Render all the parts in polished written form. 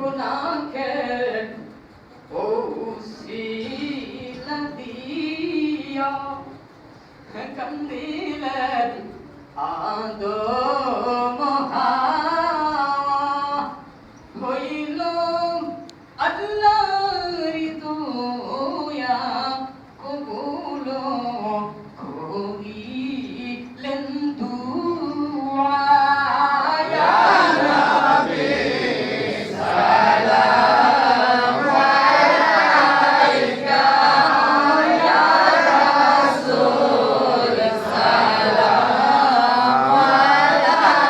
গুনাহকে ওসিলা দিয়া কান্দিলেন আদম হাওয়া হইল আল্লাহর দয়া কবুল করিলেন দুআ ইয়া নবী সালাম আলাইকা ইয়া রাসূল সালাম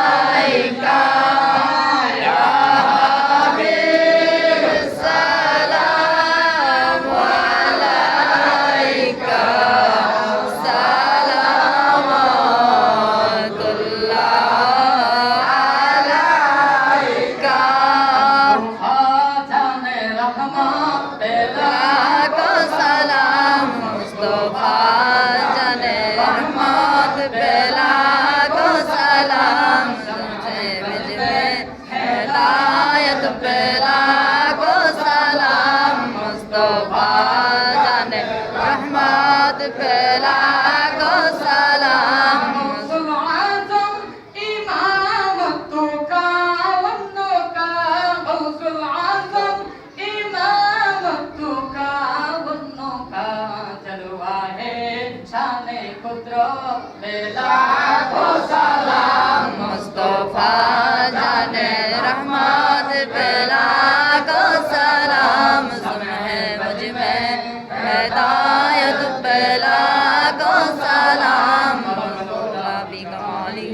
আলাইকা ইয়া হাবিব সালাম আলাইকা সালামাতুল্লাহ আলাইকা জানে রহমত বেলাগো সালাম মুস্তাফা জানে রহমত বেলাগো সালাম সমঝে মুঝে হেদায়ত বেলাগো সালাম মুস্তাফা জানে রহমত বেলাগো সালাম আজম ইমামতুকা ওয়ান্নুকা গৌসুল আজম ইমামতুকা ওয়ান্নুকা জলওয়া হে শানে কুদরত বেলাগো সালাম মুস্তাফা জানে রহমত বেলাগো সালাম সুনহে মুঝমে হেদাयत बेलागो सलाम मौला बिकमाली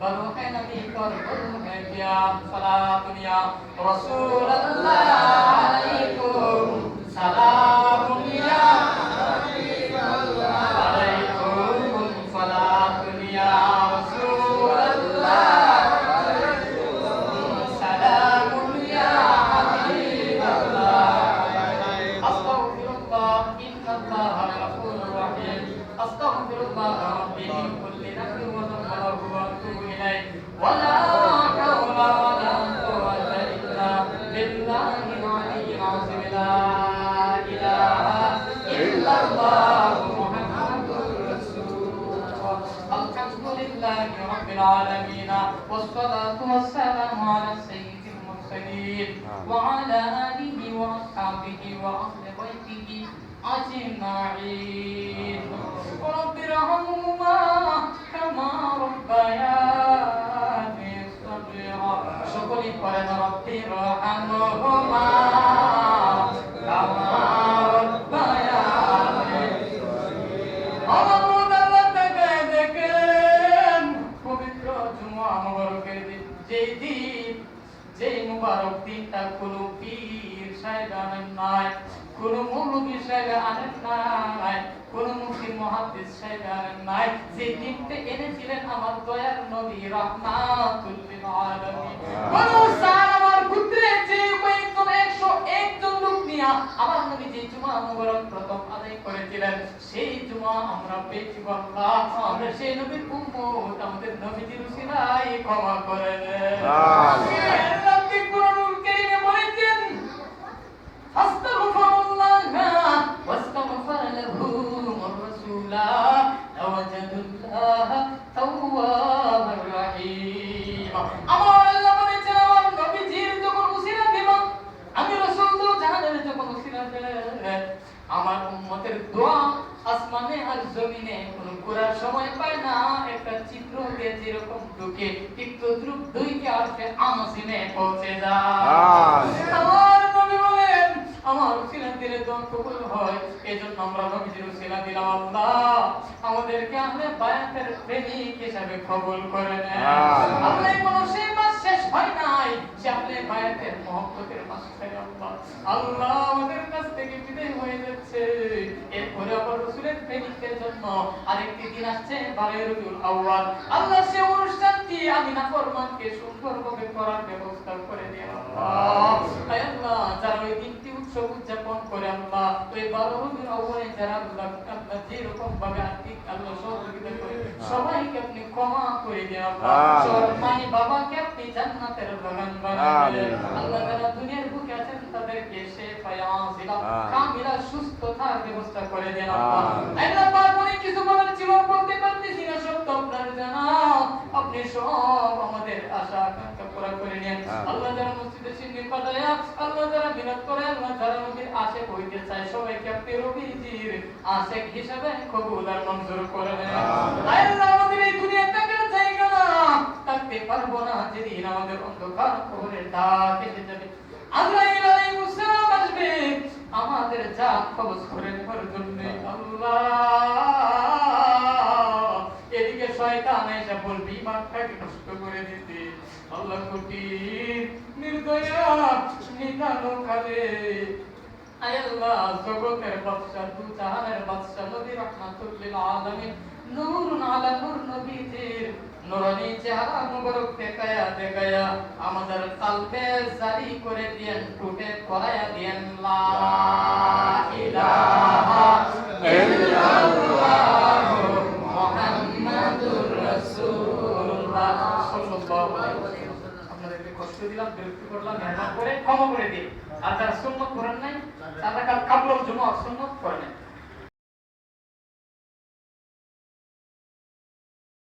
बरूह नबी पर बरूह प्यार सलातुनिया रसूल अल्लाह अलैकुम सलामुनिया अलैकुम सलातुनिया रसूल अल्लाह सलामुनिया हबीब अल्लाह अस्तगफिरुल्लाह इन्नल्लाह गफूरुर रहीम अस्तगफिरुल्लाह रब्बी मिन कुल्ली नफ्सिन व ज़ंबि व अतूबु इलैहि वला हawla वला quwwata इल्ला बिल्लाहिल अलिय्यिल अज़ीम ला इलाहा इल्लल्लाह मुहम्मदुर रसूलुल्लाह अल्हम्दुलिल्लाहि रब्बिल आलमीन वस्सलातु वस्सलामु अला सय्यिदिल मुरसलीन व अला आलिहि व अस्हाबिहि व अहलि बैतिहि अजमाईन रब्बिरहमुहुमा কামা রব্বায়ানি সগীরা সকলে পড়েন রব্বিরহামহুমা কামা রব্বায়ানি আমার আল্লাহ তাকে দেখেন পবিত্র জুমা মুবারকের দিন যেই মুবারক দিনটা কোনো পীর সাহেব আনেন নাই কোনো মৌলবী সাহেব আনেন নাই কোন মুফতি মুহাদ্দিস সাহেব আনেন নাই যে দিনটা এনেছিলেন আমার দয়ার নবী রাহমাতুল লিল আলামিন কোন সার আমার পুত্রে যে কয়েকজন 101 জন লোক নিয়া আমার নবী যে জুমা মুবারক প্রথম আদায় করেছিলেন সেই জুমা আমরা পেয়েছি আল্লাহ আমরা সেই নবীর উম্মত আমাদের নবীজির উসিলায় ক্ষমা করে দেন আমিন রব্বি কুরআনুল কারীমে বলেছেন আস্তাগফিরুল্লাহ ওয়াস্তাগফির লাহু রাসূলা তাওয়াজ্জাদুল্লাহ তাওয়াবুর রহিম আমার আল্লাহ বলেছেন আমার নবীজির যখন উসিলা দেব আমি রাসূল তো জাহানের যখন উসিলা দেব আমার উম্মতের দোয়া আসমানে আর জমিনে কোন করার সময় পায় না একটা চিত্র দিয়ে যেরকম ঢুকে ঠিক তদ্রুপ দুইকে আসে আমসিনে পৌঁছে যায় আমার নবী বলেন আমার উসিলা দিলে দোয়া কবুল হয় এজন্য আমরা নবীজির উসিলা দিলাম আল্লাহ আমাদেরকে আহলে বায়াতের প্রেমিক হিসেবে কবুল করে নেন আল্লাহ কোন সেই মাস শেষ হয় নাই যে আহলে বায়াতের মহব্বতের মাস থেকে আল্লাহ আমাদের কাছ থেকে বিদায় হয়ে যাচ্ছে এরপরে আবার রাসূলের প্রেমিকদের জন্য আরেকটি দিন আসছে 12 রবিউল আউয়াল আল্লাহ সেই অনুষ্ঠানটি আমি নাফরমানকে সুন্দরভাবে করার ব্যবস্থা করে দিন আল্লাহ। আয় আল্লাহ, যারা ওই দিনটি উৎসব উদযাপন করে আল্লাহ, ওই 12 রবিউল আউয়ালে যারা আল্লাহ যেরকম ভাবে আর্থিক আল্লাহ সহযোগিতা করে সবাইকে আপনি ক্ষমা করে দিন আল্লাহ। সবার মাই বাবাকে আপনি জান্নাতের বাগান বানায় দিন আল্লাহ। যারা দুনিয়ার বুকে আছেন তাদেরকে শেফায়ে আজিলা কামিলা সুস্থতার ব্যবস্থা করে দিন আল্লাহ। আল্লাহ পাক অনেক কিছু বলার ছিল, বলতে পারতেছি না, সব তো আপনার জানা। আপনি সব আমাদের আশা আকাঙ্ক্ষা পুরা করে নিন আল্লাহ। যারা মসজিদে সিন্নি পাঠায় আল্লাহ, যারা মিলাদ করে আল্লাহ, যারা নবীর আশিক হইতে চায় সবাইকে আপনি নবীজির আশিক হিসেবে কবুল আর মঞ্জুর করে নেন আল্লাহ। আমাদের এই দুনিয়া থাকার জায়গা না, থাকতে পারবো না যেদিন আমাদের অন্ধকার কবরের ডাক এসে যাবে, আজরাইল আলাইহিস সালাম আসবে আমাদের জান কবজ করে নেবার জন্য আল্লাহ। এদিকে শয়তান এসে বলবি ইমানটাকে নষ্ট করে দিতে আল্লাহ। কুটির নির্দয়া নিদানো কালে আয় আল্লাহ, জগতের বাদশা, দু জাহানের বাদশা, নবী রাহমাতুল লিল আলামিন, নূরুন আলা নূর নবীজির নুরানি চেহারা মুবারক দেখায়া দেখায়া আমাদের কলবে জারি করে দিয়েন, টুটে করায়া দিয়েন লা ইলাহা ইল্লাল্লাহ মুহাম্মাদুর রাসূলুল্লাহ সাল্লাল্লাহু আলাইহি ওয়াসাল্লাম। আপনাদেরকে কষ্ট দিলাম, বিরক্ত করলাম, মেহরবানি করে ক্ষমা করে দিন। আর যারা সুন্নাত করেন নাই তারা কাল কাবলার জন্য সুন্নাত করেন।